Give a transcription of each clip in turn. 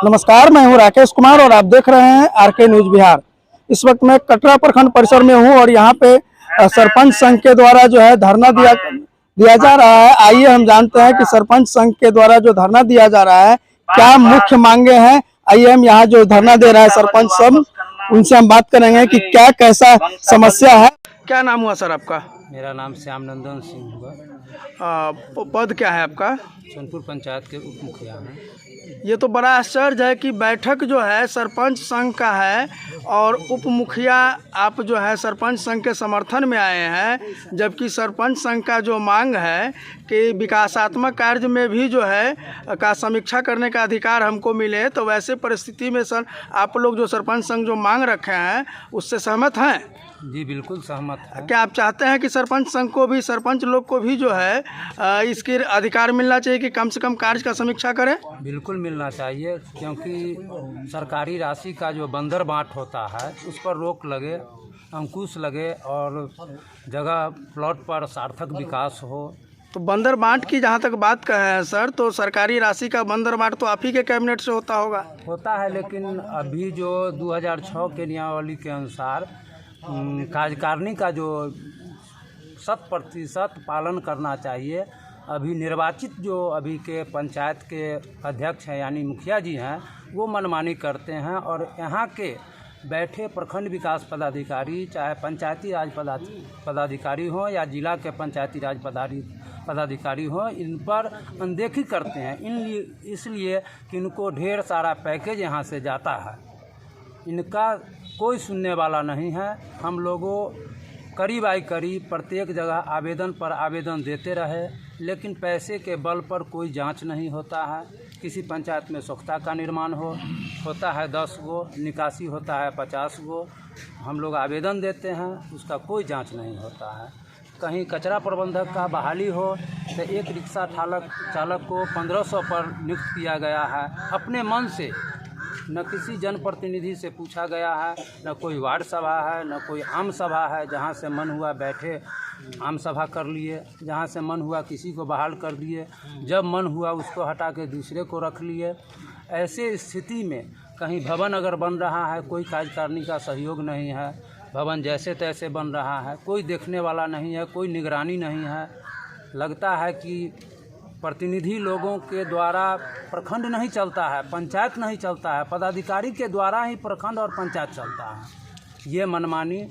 नमस्कार, मैं हूं राकेश कुमार और आप देख रहे हैं आरके न्यूज बिहार। इस वक्त मैं कटरा प्रखंड परिसर में हूं और यहां पे सरपंच संघ के द्वारा जो है धरना दिया जा रहा है। आइए हम जानते हैं कि सरपंच संघ के द्वारा जो धरना दिया जा रहा है क्या मुख्य मांगे हैं। आइए हम यहाँ जो धरना दे रहा है सरपंच संघ, उनसे हम बात करेंगे कि क्या कैसा समस्या है। क्या नाम हुआ सर आपका? मेरा नाम श्याम नंदन सिंह हुआ। पद क्या है आपका? सोनपुर पंचायत के उप मुखिया हैं। ये तो बड़ा आश्चर्य है कि बैठक जो है सरपंच संघ का है और उप मुखिया आप जो है सरपंच संघ के समर्थन में आए हैं, जबकि सरपंच संघ का जो मांग है कि विकासात्मक कार्य में भी जो है का समीक्षा करने का अधिकार हमको मिले। तो वैसे परिस्थिति में सर आप लोग जो सरपंच संघ जो मांग रखे हैं उससे सहमत हैं? जी बिल्कुल सहमत है। क्या आप चाहते हैं कि सरपंच संघ को भी, सरपंच लोग को भी जो है इसके अधिकार मिलना चाहिए कि कम से कम कार्य का समीक्षा करें? बिल्कुल मिलना चाहिए, क्योंकि सरकारी राशि का जो बंदर बांट होता है उस पर रोक लगे, अंकुश लगे और जगह प्लॉट पर सार्थक विकास हो। तो बंदर बांट की जहाँ तक बात कहे हैं सर, तो सरकारी राशि का बंदर बांट तो आप ही के कैबिनेट से होता है, लेकिन अभी जो 2006 के नियमावली के अनुसार कार्यकारिणी का जो 100% पालन करना चाहिए। अभी निर्वाचित जो अभी के पंचायत के अध्यक्ष हैं यानी मुखिया जी हैं, वो मनमानी करते हैं और यहाँ के बैठे प्रखंड विकास पदाधिकारी, चाहे पंचायती राज पदाधिकारी हों या जिला के पंचायती राज पदाधिकारी हों, इन पर अनदेखी करते हैं। इसलिए कि इनको ढेर सारा पैकेज यहाँ से जाता है, इनका कोई सुनने वाला नहीं है। हम लोगों करीब प्रत्येक जगह आवेदन पर आवेदन देते रहे, लेकिन पैसे के बल पर कोई जांच नहीं होता है। किसी पंचायत में स्वच्छता का निर्माण होता है 10 गो, निकासी होता है 50 गो। हम लोग आवेदन देते हैं, उसका कोई जांच नहीं होता है। कहीं कचरा प्रबंधक का बहाली हो तो एक रिक्शा चालक को 1500 पर नियुक्त किया गया है अपने मन से। न किसी जनप्रतिनिधि से पूछा गया है, न कोई वार्ड सभा है, न कोई आम सभा है। जहाँ से मन हुआ बैठे आम सभा कर लिए, जहाँ से मन हुआ किसी को बहाल कर दिए, जब मन हुआ उसको हटा के दूसरे को रख लिए। ऐसे स्थिति में कहीं भवन अगर बन रहा है, कोई कार्यकारिणी का सहयोग नहीं है, भवन जैसे तैसे बन रहा है, कोई देखने वाला नहीं है, कोई निगरानी नहीं है। लगता है कि प्रतिनिधि लोगों के द्वारा प्रखंड नहीं चलता है, पंचायत नहीं चलता है, पदाधिकारी के द्वारा ही प्रखंड और पंचायत चलता है। ये मनमानी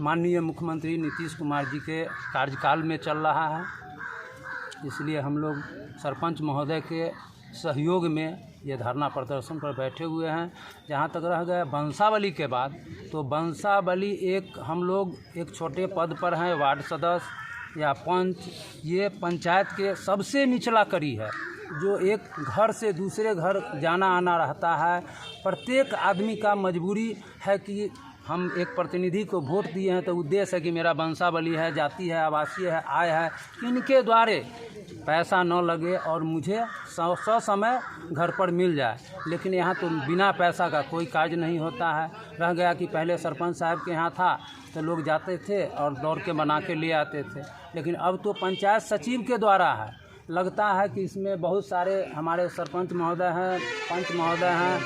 माननीय मुख्यमंत्री नीतीश कुमार जी के कार्यकाल में चल रहा है। इसलिए हम लोग सरपंच महोदय के सहयोग में ये धरना प्रदर्शन पर बैठे हुए हैं। जहाँ तक रह गए वंशावली के बाद, तो वंशावली हम लोग एक छोटे पद पर हैं, वार्ड सदस्य या पंच। ये पंचायत के सबसे निचला कड़ी है, जो एक घर से दूसरे घर जाना आना रहता है। प्रत्येक आदमी का मजबूरी है कि हम एक प्रतिनिधि को वोट दिए हैं तो उद्देश्य है कि मेरा वंशावली है, जाति है, आवासीय है, आय है, इनके द्वारे पैसा न लगे और मुझे समय घर पर मिल जाए। लेकिन यहाँ तो बिना पैसा का कोई कार्य नहीं होता है। रह गया कि पहले सरपंच साहब के यहाँ था तो लोग जाते थे और दौड़ के बना के ले आते थे, लेकिन अब तो पंचायत सचिव के द्वारा है। लगता है कि इसमें बहुत सारे हमारे सरपंच महोदय हैं, पंच महोदय हैं,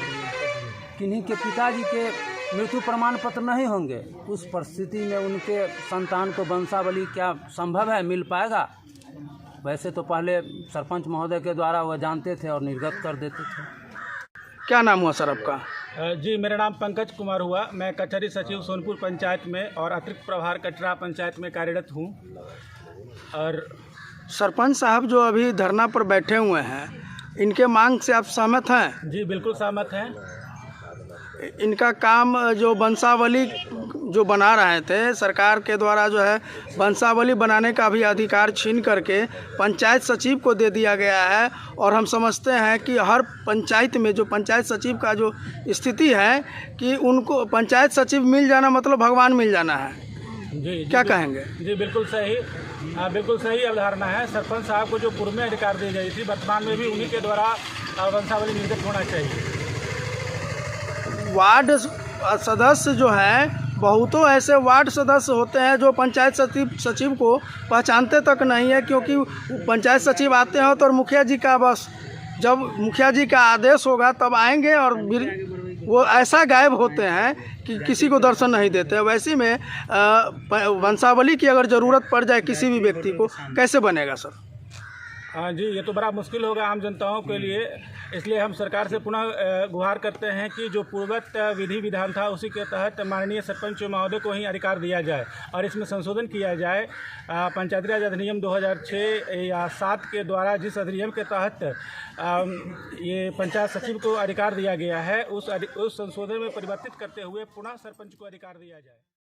किन्हीं के पिताजी के मृत्यु प्रमाण पत्र नहीं होंगे, उस परिस्थिति में उनके संतान को वंशावली क्या संभव है, मिल पाएगा? वैसे तो पहले सरपंच महोदय के द्वारा वह जानते थे और निर्गत कर देते थे। क्या नाम हुआ सर आपका? जी मेरा नाम पंकज कुमार हुआ। मैं कचहरी सचिव सोनपुर पंचायत में और अतिरिक्त प्रभार कटरा पंचायत में कार्यरत हूँ। और सरपंच साहब जो अभी धरना पर बैठे हुए हैं, इनके मांग से आप सहमत हैं? जी बिल्कुल सहमत हैं। इनका काम जो वंशावली जो बना रहे थे, सरकार के द्वारा जो है वंशावली बनाने का भी अधिकार छीन करके पंचायत सचिव को दे दिया गया है। और हम समझते हैं कि हर पंचायत में जो पंचायत सचिव का जो स्थिति है कि उनको पंचायत सचिव मिल जाना मतलब भगवान मिल जाना है। जी क्या कहेंगे? जी बिल्कुल सही अवधारणा है। सरपंच साहब को जो पूर्व में अधिकार दी गई थी, वर्तमान में भी उन्हीं के द्वारा वंशावली निर्गत होना चाहिए। वार्ड सदस्य जो हैं, बहुतों ऐसे वार्ड सदस्य होते हैं जो पंचायत सचिव को पहचानते तक नहीं है, क्योंकि पंचायत सचिव आते हैं तो और मुखिया जी का बस जब मुखिया जी का आदेश होगा तब आएंगे और फिर वो ऐसा गायब होते हैं कि किसी को दर्शन नहीं देते। वैसे में वंशावली की अगर ज़रूरत पड़ जाए किसी भी व्यक्ति को, कैसे बनेगा सर? हाँ जी, ये तो बड़ा मुश्किल होगा आम जनताओं के लिए। इसलिए हम सरकार से पुनः गुहार करते हैं कि जो पूर्वत विधि विधान था उसी के तहत माननीय सरपंच महोदय को ही अधिकार दिया जाए और इसमें संशोधन किया जाए। पंचायती राज अधिनियम 2006 या 7 के द्वारा जिस अधिनियम के तहत ये पंचायत सचिव को अधिकार दिया गया है, उस संशोधन में परिवर्तित करते हुए पुनः सरपंच को अधिकार दिया जाए।